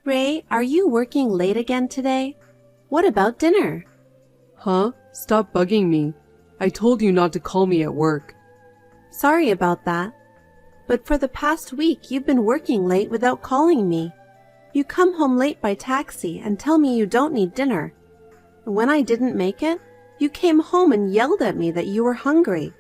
Ray, are you working late again today? What about dinner? Huh? Stop bugging me. I told you not to call me at work. Sorry about that. But for the past week, you've been working late without calling me. You come home late by taxi and tell me you don't need dinner. And when I didn't make it, you came home and yelled at me that you were hungry.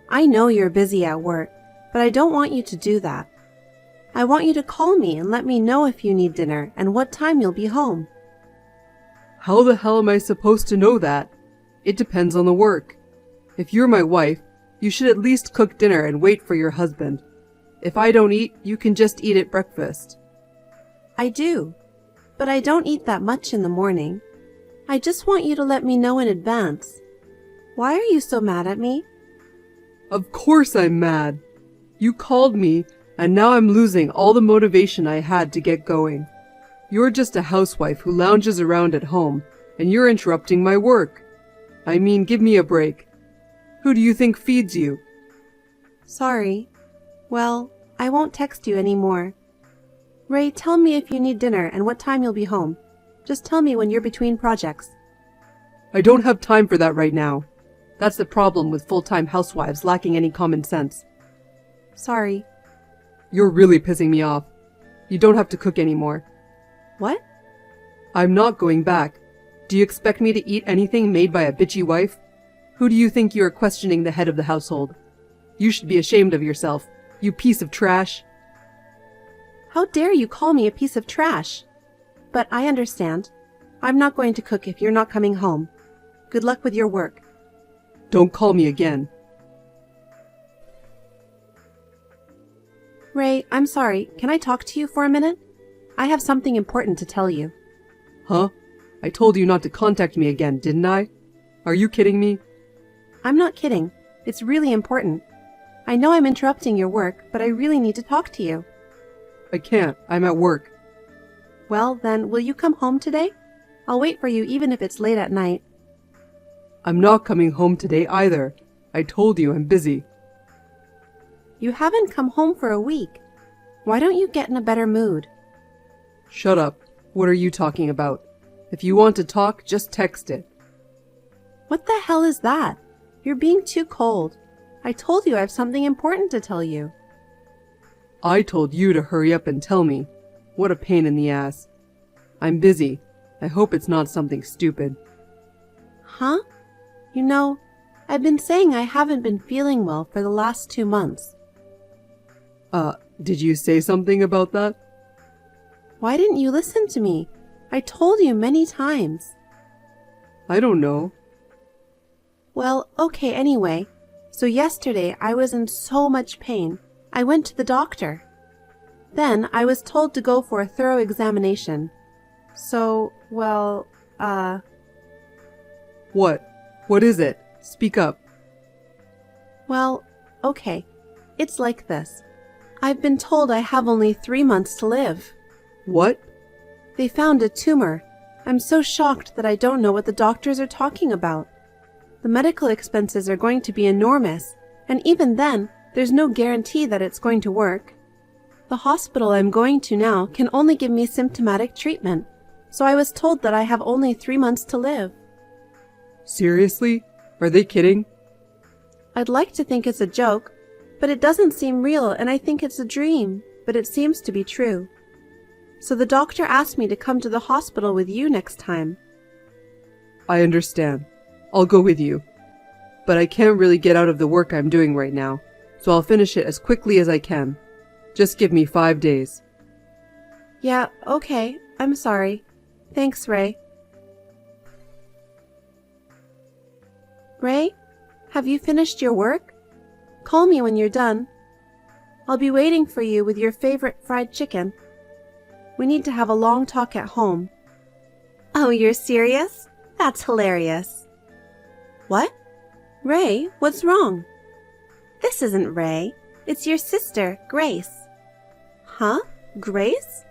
I know you're busy at work, but I don't want you to do that. I want you to call me and let me know if you need dinner and what time you'll be home. How the hell am I supposed to know that? It depends on the work. If you're my wife, you should at least cook dinner and wait for your husband. If I don't eat, you can just eat at breakfast. I do, but I don't eat that much in the morning. I just want you to let me know in advance. Why are you so mad at me? Of course I'm mad. You called me, and now I'm losing all the motivation I had to get going. You're just a housewife who lounges around at home, and you're interrupting my work. I mean, give me a break. Who do you think feeds you? Sorry. Well, I won't text you anymore. Ray, tell me if you need dinner and what time you'll be home. Just tell me when you're between projects. I don't have time for that right now. That's the problem with full-time housewives lacking any common sense. Sorry. You're really pissing me off. You don't have to cook anymore. What? I'm not going back. Do you expect me to eat anything made by a bitchy wife? Who do you think you are questioning the head of the household? You should be ashamed of yourself, you piece of trash. How dare you call me a piece of trash? But I understand. I'm not going to cook if you're not coming home. Good luck with your work. Don't call me again. Ray, I'm sorry. Can I talk to you for a minute? I have something important to tell you. Huh? I told you not to contact me again, didn't I? Are you kidding me? I'm not kidding. It's really important. I know I'm interrupting your work, but I really need to talk to you. I can't. I'm at work. Well, then, will you come home today? I'll wait for you even if it's late at night. I'm not coming home today either. I told you I'm busy. You haven't come home for a week. Why don't you get in a better mood? Shut up. What are you talking about? If you want to talk, just text it. What the hell is that? You're being too cold. I told you I have something important to tell you. I told you to hurry up and tell me. What a pain in the ass. I'm busy. I hope it's not something stupid. Huh? You know, I've been saying I haven't been feeling well for the last 2 months. Did you say something about that? Why didn't you listen to me? I told you many times. I don't know. Well, okay, anyway. So yesterday I was in so much pain. I went to the doctor. Then I was told to go for a thorough examination. So, well, What? What is it? Speak up. well, okay. It's like this. I've been told I have only 3 months to live. What? They found a tumor. I'm so shocked that I don't know what the doctors are talking about. The medical expenses are going to be enormous, and even then, there's no guarantee that it's going to work. The hospital I'm going to now can only give me symptomatic treatment, so I was told that I have only 3 months to live. Seriously? Are they kidding? I'd like to think it's a joke, but it doesn't seem real, and I think it's a dream, but it seems to be true. So the doctor asked me to come to the hospital with you next time. I understand. I'll go with you. But I can't really get out of the work I'm doing right now, so I'll finish it as quickly as I can. Just give me 5 days. Yeah, okay. I'm sorry. Thanks, Ray. Ray, have you finished your work? Call me when you're done. I'll be waiting for you with your favorite fried chicken. We need to have a long talk at home. Oh, you're serious? That's hilarious. What? Ray, what's wrong? This isn't Ray. It's your sister, Grace. Huh? Grace?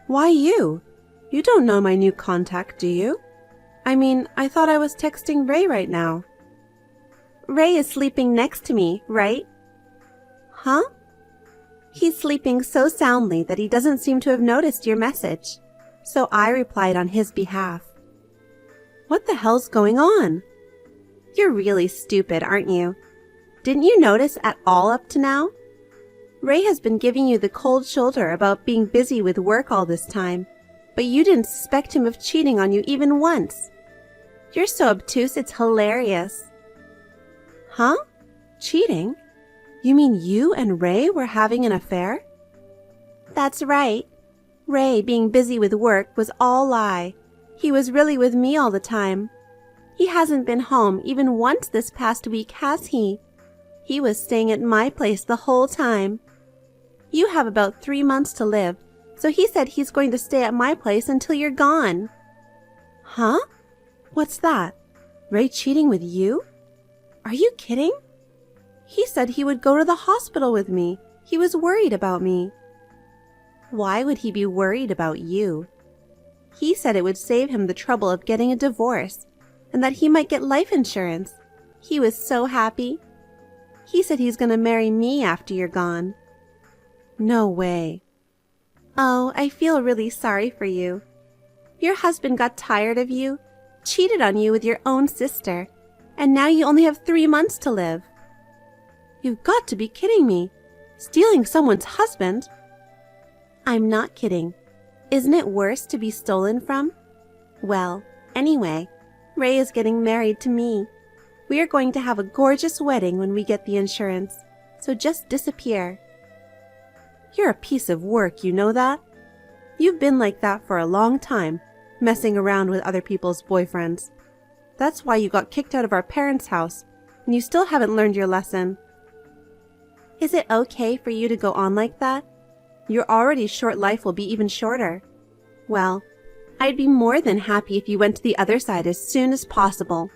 Why you? You don't know my new contact, do you? I mean, I thought I was texting Ray right now. Ray is sleeping next to me, right? Huh? He's sleeping so soundly that he doesn't seem to have noticed your message. So I replied on his behalf. What the hell's going on? You're really stupid, aren't you? Didn't you notice at all up to now? Ray has been giving you the cold shoulder about being busy with work all this time, but you didn't suspect him of cheating on you even once. You're so obtuse, it's hilarious. Huh? Cheating? You mean you and Ray were having an affair? That's right. Ray being busy with work was all lie. He was really with me all the time. He hasn't been home even once this past week, has he? He was staying at my place the whole time. You have about 3 months to live, so he said he's going to stay at my place until you're gone. Huh? What's that? Ray cheating with you? Are you kidding? He said he would go to the hospital with me. He was worried about me. Why would he be worried about you? He said it would save him the trouble of getting a divorce, and that he might get life insurance. He was so happy. He said he's going to marry me after you're gone. No way. Oh, I feel really sorry for you. Your husband got tired of you, cheated on you with your own sister, and now you only have 3 months to live. You've got to be kidding me. Stealing someone's husband? I'm not kidding. Isn't it worse to be stolen from? Well, anyway, Ray is getting married to me. We are going to have a gorgeous wedding when we get the insurance, so just disappear. You're a piece of work, you know that? You've been like that for a long time, messing around with other people's boyfriends. That's why you got kicked out of our parents' house, and you still haven't learned your lesson. Is it okay for you to go on like that? Your already short life will be even shorter. Well, I'd be more than happy if you went to the other side as soon as possible.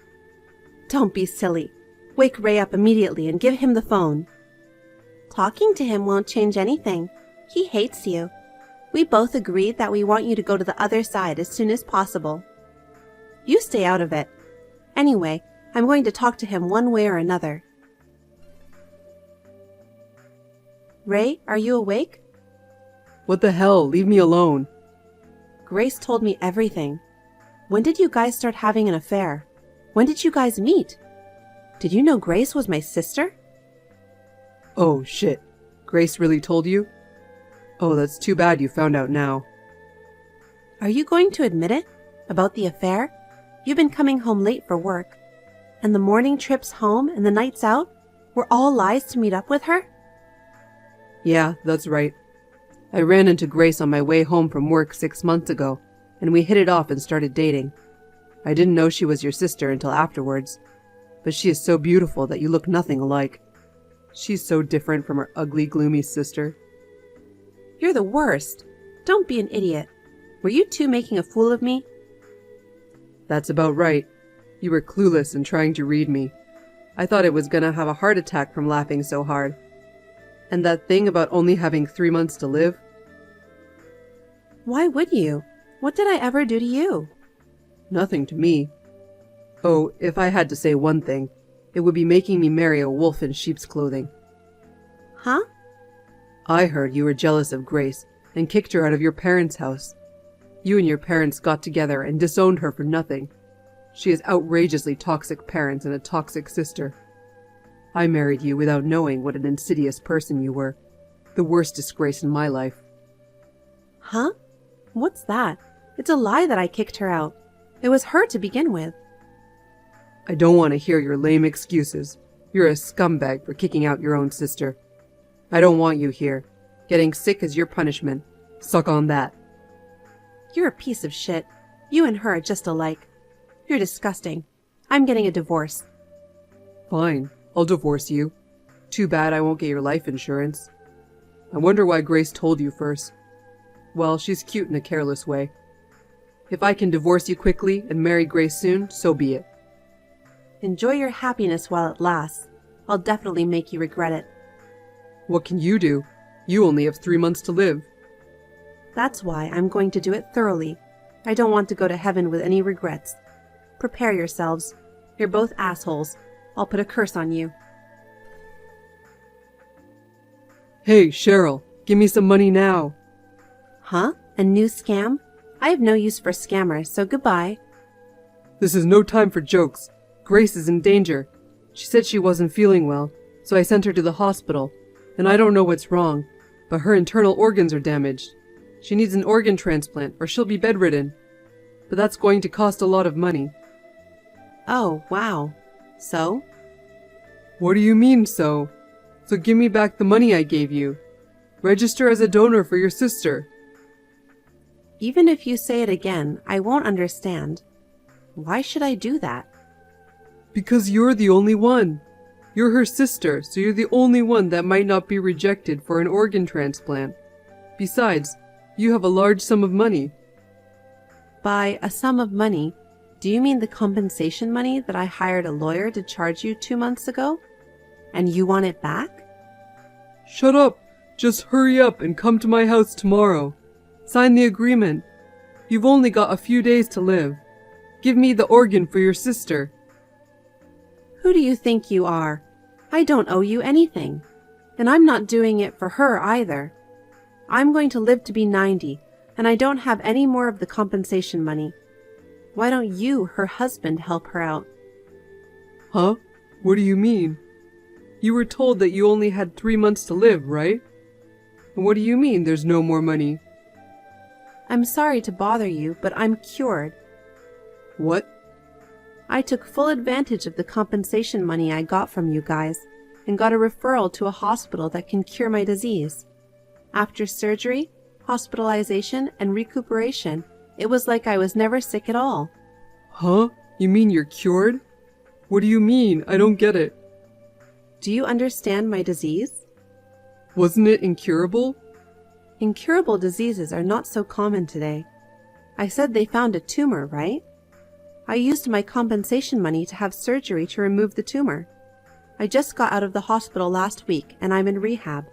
Don't be silly. Wake Ray up immediately and give him the phone. Talking to him won't change anything. He hates you. We both agreed that we want you to go to the other side as soon as possible. You stay out of it. Anyway, I'm going to talk to him one way or another. Ray, are you awake? What the hell? Leave me alone. Grace told me everything. When did you guys start having an affair? When did you guys meet? Did you know Grace was my sister? Oh, shit. Grace really told you? Oh, that's too bad you found out now. Are you going to admit it? About the affair? You've been coming home late for work. And the morning trips home and the nights out were all lies to meet up with her? Yeah, that's right. I ran into Grace on my way home from work 6 months ago, and we hit it off and started dating. I didn't know she was your sister until afterwards, but she is so beautiful that you look nothing alike. She's so different from her ugly, gloomy sister. You're the worst. Don't be an idiot. Were you two making a fool of me? That's about right. You were clueless and trying to read me. I thought I was gonna have a heart attack from laughing so hard. And that thing about only having 3 months to live? Why would you? What did I ever do to you? Nothing to me. Oh, if I had to say one thing, it would be making me marry a wolf in sheep's clothing. Huh? I heard you were jealous of Grace and kicked her out of your parents' house. You and your parents got together and disowned her for nothing. She has outrageously toxic parents and a toxic sister. I married you without knowing what an insidious person you were. The worst disgrace in my life. Huh? What's that? It's a lie that I kicked her out. It was her to begin with. I don't want to hear your lame excuses. You're a scumbag for kicking out your own sister. I don't want you here. Getting sick is your punishment. Suck on that. You're a piece of shit. You and her are just alike. You're disgusting. I'm getting a divorce. Fine, I'll divorce you. Too bad I won't get your life insurance. I wonder why Grace told you first. Well, she's cute in a careless way. If I can divorce you quickly and marry Grace soon, so be it. Enjoy your happiness while it lasts. I'll definitely make you regret it. What can you do? You only have 3 months to live. That's why I'm going to do it thoroughly. I don't want to go to heaven with any regrets. Prepare yourselves. You're both assholes. I'll put a curse on you. Hey, Cheryl, give me some money now. Huh? A new scam? I have no use for scammers, so goodbye. This is no time for jokes. Grace is in danger. She said she wasn't feeling well, so I sent her to the hospital. And I don't know what's wrong, but her internal organs are damaged. She needs an organ transplant or she'll be bedridden. But that's going to cost a lot of money. Oh, wow. So? What do you mean, so? So give me back the money I gave you. Register as a donor for your sister. Even if you say it again, I won't understand. Why should I do that? Because you're the only one. You're her sister, so you're the only one that might not be rejected for an organ transplant. Besides, you have a large sum of money. By a sum of money, do you mean the compensation money that I hired a lawyer to charge you 2 months ago? And you want it back? Shut up! Just hurry up and come to my house tomorrow. Sign the agreement. You've only got a few days to live. Give me the organ for your sister. Who do you think you are? I don't owe you anything. And I'm not doing it for her either. I'm going to live to be 90, and I don't have any more of the compensation money. Why don't you, her husband, help her out? Huh? What do you mean? You were told that you only had 3 months to live, right? And what do you mean there's no more money? I'm sorry to bother you, but I'm cured. What? I took full advantage of the compensation money I got from you guys and got a referral to a hospital that can cure my disease. After surgery, hospitalization, and recuperation, it was like I was never sick at all. Huh? You mean you're cured? What do you mean? I don't get it. Do you understand my disease? Wasn't it incurable? Incurable diseases are not so common today. I said they found a tumor, right? I used my compensation money to have surgery to remove the tumor. I just got out of the hospital last week and I'm in rehab.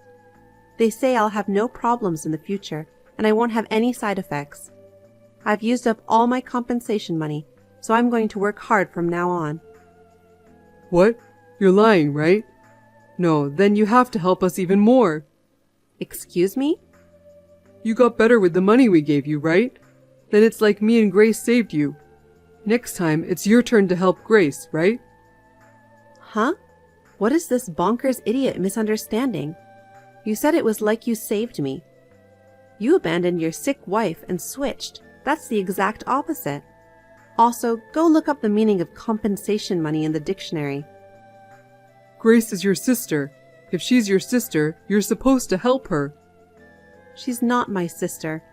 They say I'll have no problems in the future and I won't have any side effects. I've used up all my compensation money, so I'm going to work hard from now on. What? You're lying, right? No, then you have to help us even more. Excuse me? You got better with the money we gave you, right? Then it's like me and Grace saved you. Next time, it's your turn to help Grace, right? Huh? What is this bonkers idiot misunderstanding? You said it was like you saved me. You abandoned your sick wife and switched. That's the exact opposite. Also, go look up the meaning of compensation money in the dictionary. Grace is your sister. If she's your sister, you're supposed to help her. She's not my sister.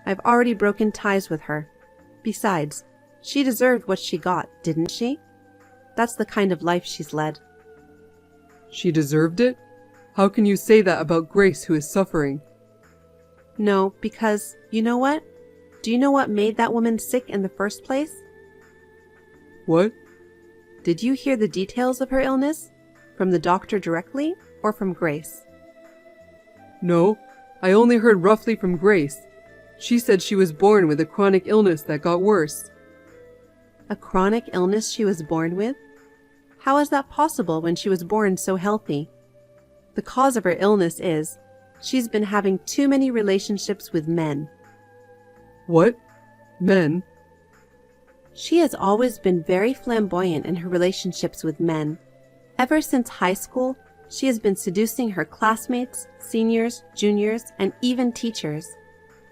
I've already broken ties with her. Besides, she deserved what she got, didn't she? That's the kind of life she's led. She deserved it? How can you say that about Grace, who is suffering? No, because, you know what? Do you know what made that woman sick in the first place? What? Did you hear the details of her illness? From the doctor directly, or from Grace? No, I only heard roughly from Grace. She said she was born with a chronic illness that got worse. A chronic illness she was born with? How is that possible when she was born so healthy? The cause of her illness is, she's been having too many relationships with men. What? Men? She has always been very flamboyant in her relationships with men. Ever since high school, she has been seducing her classmates, seniors, juniors, and even teachers.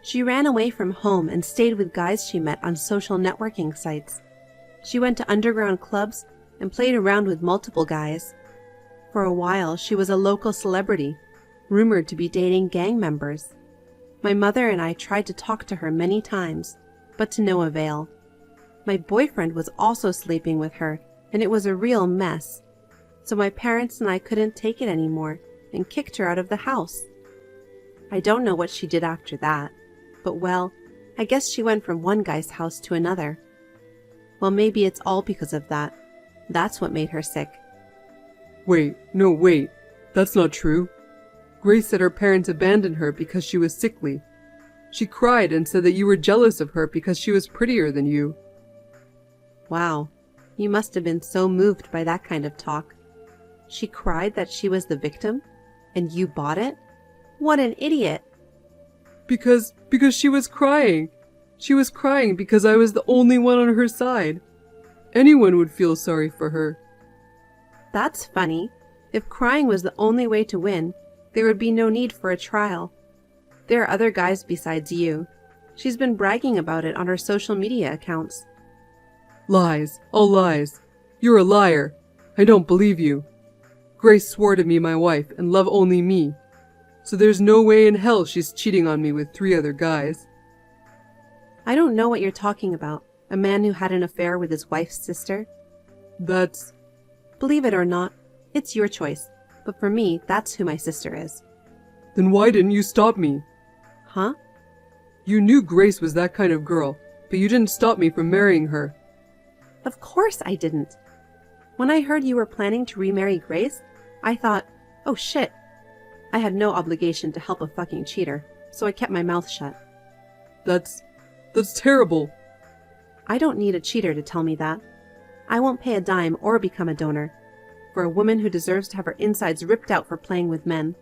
She ran away from home and stayed with guys she met on social networking sites. She went to underground clubs and played around with multiple guys. For a while, she was a local celebrity, rumored to be dating gang members. My mother and I tried to talk to her many times, but to no avail. My boyfriend was also sleeping with her, and it was a real mess. So my parents and I couldn't take it anymore and kicked her out of the house. I don't know what she did after that, but well, I guess she went from one guy's house to another. Well, maybe it's all because of that. That's what made her sick. Wait. That's not true. Grace said her parents abandoned her because she was sickly. She cried and said that you were jealous of her because she was prettier than you. Wow, you must have been so moved by that kind of talk. She cried that she was the victim, and you bought it? What an idiot! Because she was crying. She was crying because I was the only one on her side. Anyone would feel sorry for her. That's funny. If crying was the only way to win, there would be no need for a trial. There are other guys besides you. She's been bragging about it on her social media accounts. Lies. All lies. You're a liar. I don't believe you. Grace swore to be my wife and love only me. So there's no way in hell she's cheating on me with 3 other guys. I don't know what you're talking about. A man who had an affair with his wife's sister? That's... Believe it or not, it's your choice. But for me, that's who my sister is. Then why didn't you stop me? Huh? You knew Grace was that kind of girl, but you didn't stop me from marrying her. Of course I didn't. When I heard you were planning to remarry Grace, I thought, oh shit. I had no obligation to help a fucking cheater, so I kept my mouth shut. That's terrible. I don't need a cheater to tell me that. I won't pay a dime or become a donor for a woman who deserves to have her insides ripped out for playing with men.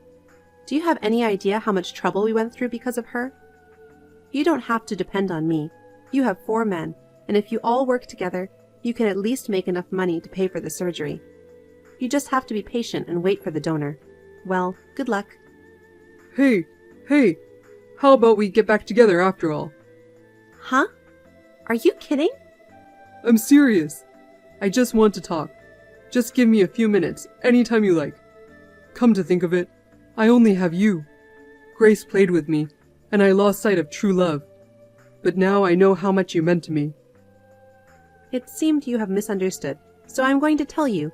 Do you have any idea how much trouble we went through because of her? You don't have to depend on me. You have 4 men, and if you all work together, you can at least make enough money to pay for the surgery. You just have to be patient and wait for the donor. Well, good luck. Hey, how about we get back together after all? Huh? Are you kidding? I'm serious. I just want to talk. Just give me a few minutes, anytime you like. Come to think of it, I only have you. Grace played with me, and I lost sight of true love. But now I know how much you meant to me. It seemed you have misunderstood, so I'm going to tell you.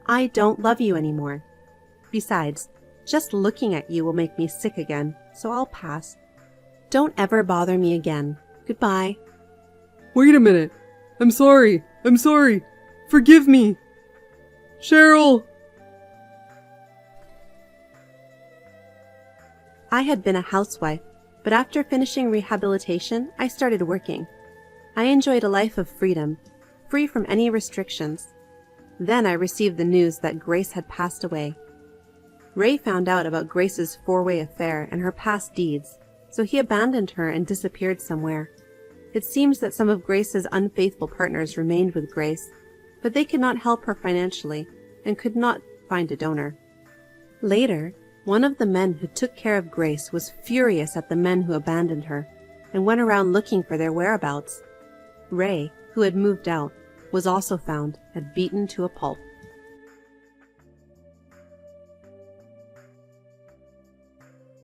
I don't love you anymore. Besides, just looking at you will make me sick again, so I'll pass. Don't ever bother me again. Goodbye. Wait a minute. I'm sorry. Forgive me. Cheryl! I had been a housewife, but after finishing rehabilitation, I started working. I enjoyed a life of freedom, free from any restrictions. Then I received the news that Grace had passed away. Ray found out about Grace's 4-way affair and her past deeds, so he abandoned her and disappeared somewhere. It seems that some of Grace's unfaithful partners remained with Grace, but they could not help her financially and could not find a donor. Later, one of the men who took care of Grace was furious at the men who abandoned her and went around looking for their whereabouts. Ray, who had moved out, was also found and beaten to a pulp.